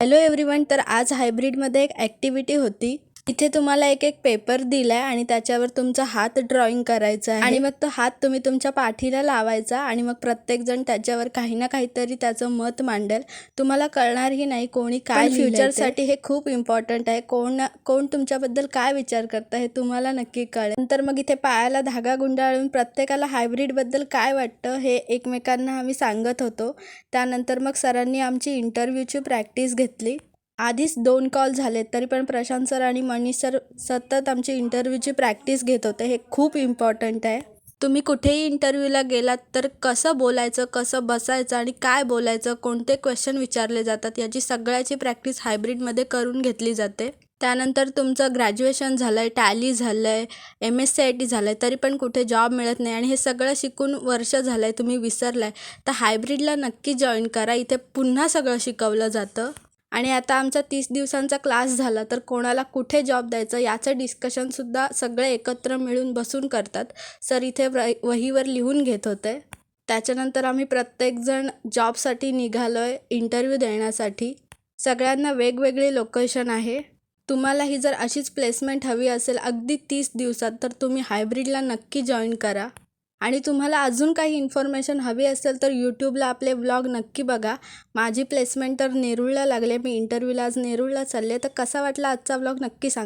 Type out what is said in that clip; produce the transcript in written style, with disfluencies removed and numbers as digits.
Hello everyone. तर आज हायब्रिडमध्ये एक ॲक्टिव्हिटी होती. इथे तुम्हाला एक एक पेपर दिलाय आणि त्याच्यावर तुमचा हात ड्रॉइंग करायचा आहे आणि मग तो हात तुम्ही तुमच्या पाठीला लावायचा आणि मग प्रत्येकजण त्याच्यावर काही ना काहीतरी त्याचं मत मांडेल. तुम्हाला कळणारही नाही कोणी काय लिहिलंय ते. फ्युचरसाठी हे खूप इम्पॉर्टंट आहे. कोण तुमच्याबद्दल काय विचार करतं हे तुम्हाला नक्की कळेल. नंतर मग इथे पायाला धागा गुंडाळून प्रत्येकाला हायब्रिडबद्दल काय वाटतं हे एकमेकांना आम्ही सांगत होतो. त्यानंतर मग सरांनी आमची इंटरव्ह्यूची प्रॅक्टिस घेतली. आधीच 2 कॉल झालेत तरी पण प्रशांत सर आणि मनीष सर सतत आमची इंटरव्ह्यूची प्रॅक्टिस घेत होते. हे खूप इम्पॉर्टंट आहे. तुम्ही कुठेही इंटरव्ह्यूला गेलात तर कसं बोलायचं, कसं बसायचं आणि काय बोलायचं, कोणते क्वेश्चन विचारले जातात याची सगळ्याची प्रॅक्टिस हायब्रिडमध्ये करून घेतली जाते. त्यानंतर तुमचं ग्रॅज्युएशन झालं आहे, टॅली झालं आहे, MSc-IT झालं आहे, तरी पण कुठे जॉब मिळत नाही आणि हे सगळं शिकून वर्ष झालं आहे, तुम्ही विसरलाय तर हायब्रिडला नक्की जॉईन करा. इथे पुन्हा सगळं शिकवलं जातं. आणि आता आमचा 30 दिवसांचा क्लास झाला तर कोणाला कुठे जॉब द्यायचं याचं डिस्कशनसुद्धा सगळे एकत्र मिळून बसून करतात. सर इथे वहीवर लिहून घेत होते. त्याच्यानंतर आम्ही प्रत्येकजण जॉबसाठी निघालो आहे इंटरव्ह्यू देण्यासाठी. सगळ्यांना वेगवेगळी लोकेशन आहे. तुम्हालाही जर अशीच प्लेसमेंट हवी असेल अगदी 30 दिवसात तर तुम्ही हायब्रिडला नक्की जॉईन करा. आणि तुम्हाला अजून काही इन्फॉर्मेशन हवी असेल तर यूट्यूबला आपले व्लॉग नक्की बघा. माझी प्लेसमेंट तर नेरूळला लागले. मी इंटरव्ह्यूला आज नेरूळला चालले. तर कसा वाटला आजचा व्लॉग नक्की सांगा.